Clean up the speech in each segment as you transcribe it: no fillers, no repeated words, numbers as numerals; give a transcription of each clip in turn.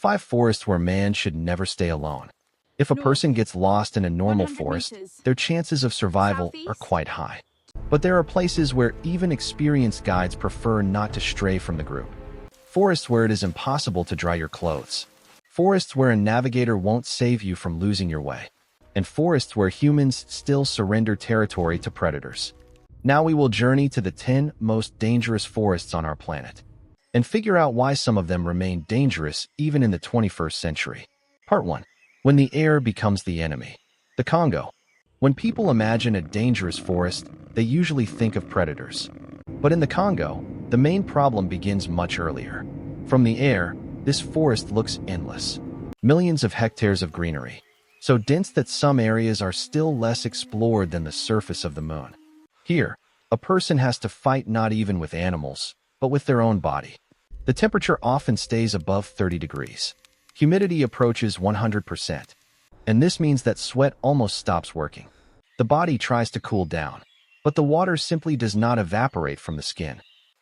5 forests where man should never stay alone. If a person gets lost in a normal 100 forest, meters. their chances of survival are Southeast. quite high. But there are places where even experienced guides prefer not to stray from the group. Forests where it is impossible to dry your clothes. Forests where a navigator won't save you from losing your way. And forests where humans still surrender territory to predators. Now we will journey to the 10 most dangerous forests on our planet and figure out why some of them remain dangerous even in the 21st century. Part 1. When the air becomes the enemy. The Congo. When people imagine a dangerous forest, they usually think of predators. But in the Congo, the main problem begins much earlier. From the air, this forest looks endless. Millions of hectares of greenery, so dense that some areas are still less explored than the surface of the moon. Here, a person has to fight not even with animals, but with their own body. The temperature often stays above 30 degrees. Humidity approaches 100%, and this means that sweat almost stops working. The body tries to cool down, but the water simply does not evaporate from the skin.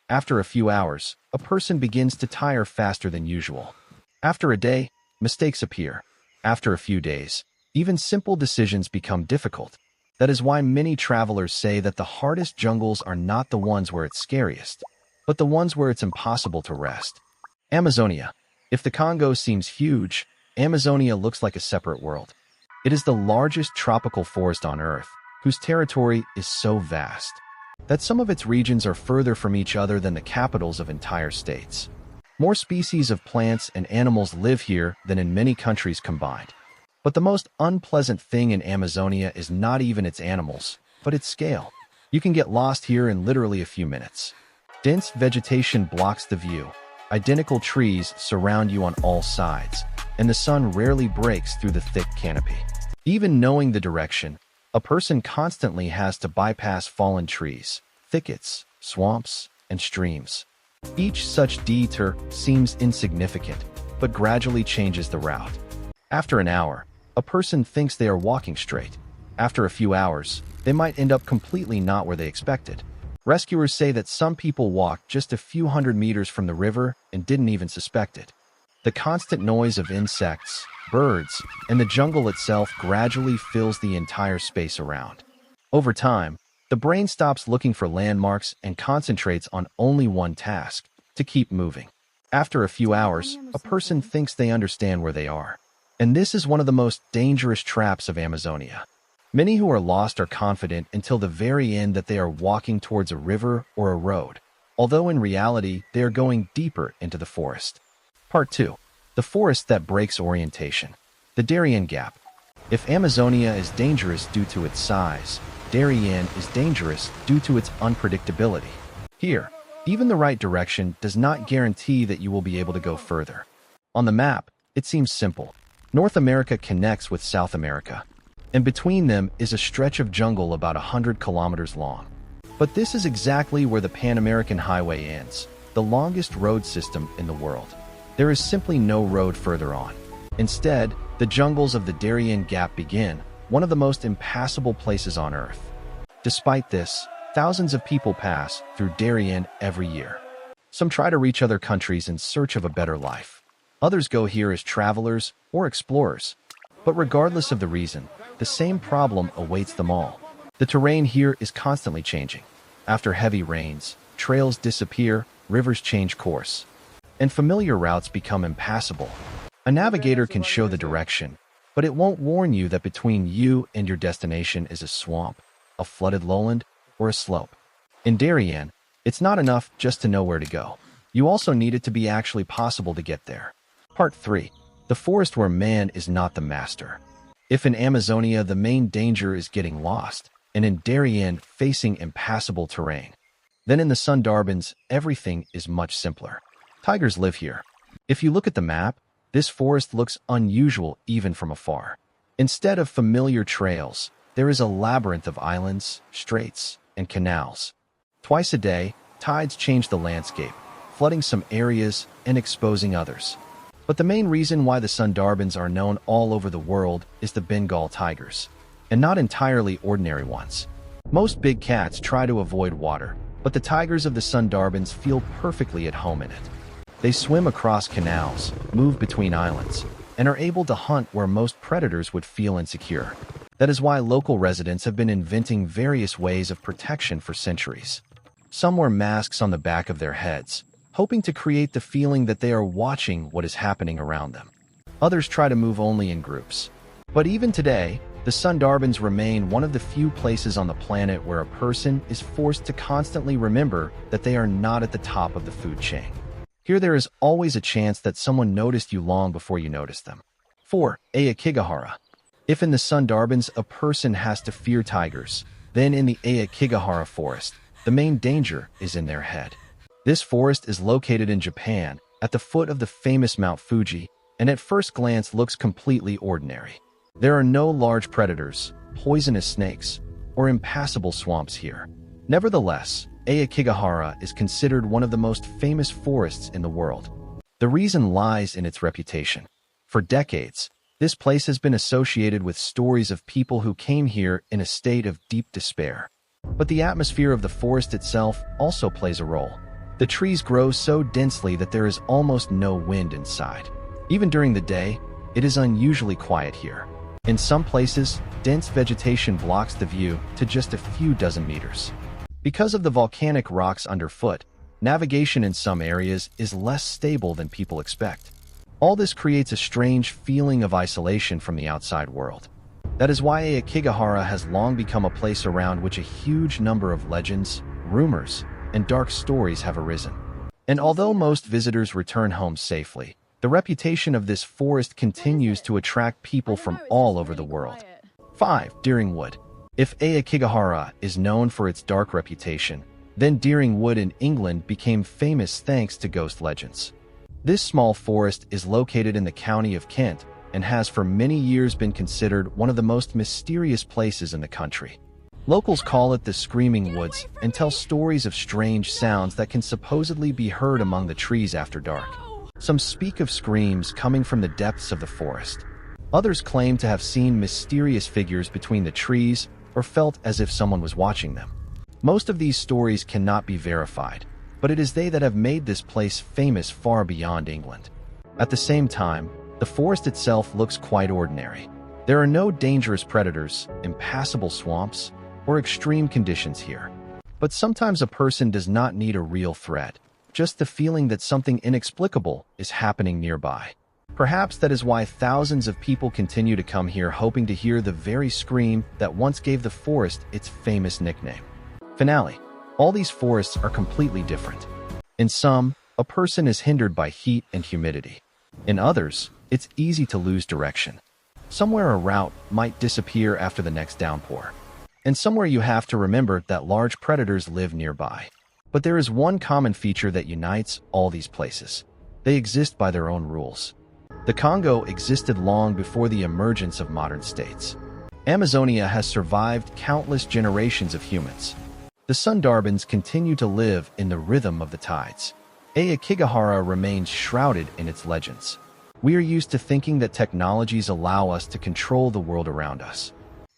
After a few hours, a person begins to tire faster than usual. After a day, mistakes appear. After a few days, even simple decisions become difficult. That is why many travelers say that the hardest jungles are not the ones where it's scariest, but the ones where it's impossible to rest. Amazonia. If the Congo seems huge, Amazonia looks like a separate world. It is the largest tropical forest on Earth, whose territory is so vast that some of its regions are further from each other than the capitals of entire states. More species of plants and animals live here than in many countries combined. But the most unpleasant thing in Amazonia is not even its animals, but its scale. You can get lost here in literally a few minutes. Dense vegetation blocks the view. Identical trees surround you on all sides, and the sun rarely breaks through the thick canopy. Even knowing the direction, a person constantly has to bypass fallen trees, thickets, swamps, and streams. Each such detour seems insignificant, but gradually changes the route. After an hour, a person thinks they are walking straight. After a few hours, they might end up completely not where they expected. Rescuers say that some people walked just a few hundred meters from the river and didn't even suspect it. The constant noise of insects, birds, and the jungle itself gradually fills the entire space around. Over time, the brain stops looking for landmarks and concentrates on only one task: to keep moving. After a few hours, a person thinks they understand where they are. And this is one of the most dangerous traps of Amazonia. Many who are lost are confident until the very end that they are walking towards a river or a road, although in reality they are going deeper into the forest. Part 2. The forest that breaks orientation. The Darien Gap. If Amazonia is dangerous due to its size, Darien is dangerous due to its unpredictability. Here, even the right direction does not guarantee that you will be able to go further. On the map, it seems simple. North America connects with South America, and between them is a stretch of jungle about 100 kilometers long. But this is exactly where the Pan-American Highway ends, the longest road system in the world. There is simply no road further on. Instead, the jungles of the Darien Gap begin, one of the most impassable places on Earth. Despite this, thousands of people pass through Darien every year. Some try to reach other countries in search of a better life. Others go here as travelers or explorers. But regardless of the reason, the same problem awaits them all. The terrain here is constantly changing. After heavy rains, trails disappear, rivers change course, and familiar routes become impassable. A navigator can show the direction, but it won't warn you that between you and your destination is a swamp, a flooded lowland, or a slope. In Darien, it's not enough just to know where to go. You also need it to be actually possible to get there. Part 3. The forest where man is not the master. If in Amazonia the main danger is getting lost, and in Darien facing impassable terrain, then in the Sundarbans everything is much simpler. Tigers live here. If you look at the map, this forest looks unusual even from afar. Instead of familiar trails, there is a labyrinth of islands, straits, and canals. Twice a day, tides change the landscape, flooding some areas and exposing others. But the main reason why the Sundarbans are known all over the world is the Bengal tigers, and not entirely ordinary ones. Most big cats try to avoid water, but the tigers of the Sundarbans feel perfectly at home in it. They swim across canals, move between islands, and are able to hunt where most predators would feel insecure. That is why local residents have been inventing various ways of protection for centuries. Some wear masks on the back of their heads, hoping to create the feeling that they are watching what is happening around them. Others try to move only in groups. But even today, the Sundarbans remain one of the few places on the planet where a person is forced to constantly remember that they are not at the top of the food chain. Here there is always a chance that someone noticed you long before you noticed them. 4. Aokigahara. If in the Sundarbans a person has to fear tigers, then in the Aokigahara forest, the main danger is in their head. This forest is located in Japan, at the foot of the famous Mount Fuji, and at first glance looks completely ordinary. There are no large predators, poisonous snakes, or impassable swamps here. Nevertheless, Aokigahara is considered one of the most famous forests in the world. The reason lies in its reputation. For decades, this place has been associated with stories of people who came here in a state of deep despair. But the atmosphere of the forest itself also plays a role. The trees grow so densely that there is almost no wind inside. Even during the day, it is unusually quiet here. In some places, dense vegetation blocks the view to just a few dozen meters. Because of the volcanic rocks underfoot, navigation in some areas is less stable than people expect. All this creates a strange feeling of isolation from the outside world. That is why Aokigahara has long become a place around which a huge number of legends, rumors, and dark stories have arisen. And although most visitors return home safely, the reputation of this forest continues to attract people from all over the world. 5. Darien Wood. If Aokigahara is known for its dark reputation, then Darien Wood in England became famous thanks to ghost legends. This small forest is located in the county of Kent and has for many years been considered one of the most mysterious places in the country. Locals call it the Screaming Woods and tell stories of strange sounds that can supposedly be heard among the trees after dark. Some speak of screams coming from the depths of the forest. Others claim to have seen mysterious figures between the trees or felt as if someone was watching them. Most of these stories cannot be verified, but it is they that have made this place famous far beyond England. At the same time, the forest itself looks quite ordinary. There are no dangerous predators, impassable swamps, or extreme conditions here. But sometimes a person does not need a real threat, just the feeling that something inexplicable is happening nearby. Perhaps that is why thousands of people continue to come here hoping to hear the very scream that once gave the forest its famous nickname. Finale. All these forests are completely different. In some, a person is hindered by heat and humidity. In others, it's easy to lose direction. Somewhere a route might disappear after the next downpour. And somewhere you have to remember that large predators live nearby. But there is one common feature that unites all these places. They exist by their own rules. The Congo existed long before the emergence of modern states. Amazonia has survived countless generations of humans. The Sundarbans continue to live in the rhythm of the tides. Aokigahara remains shrouded in its legends. We are used to thinking that technologies allow us to control the world around us.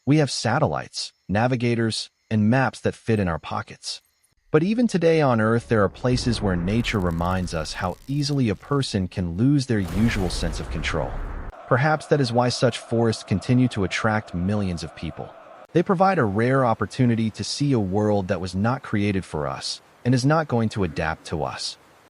We have satellites, navigators, and maps that fit in our pockets. But even today on Earth, there are places where nature reminds us how easily a person can lose their usual sense of control. Perhaps that is why such forests continue to attract millions of people. They provide a rare opportunity to see a world that was not created for us and is not going to adapt to us.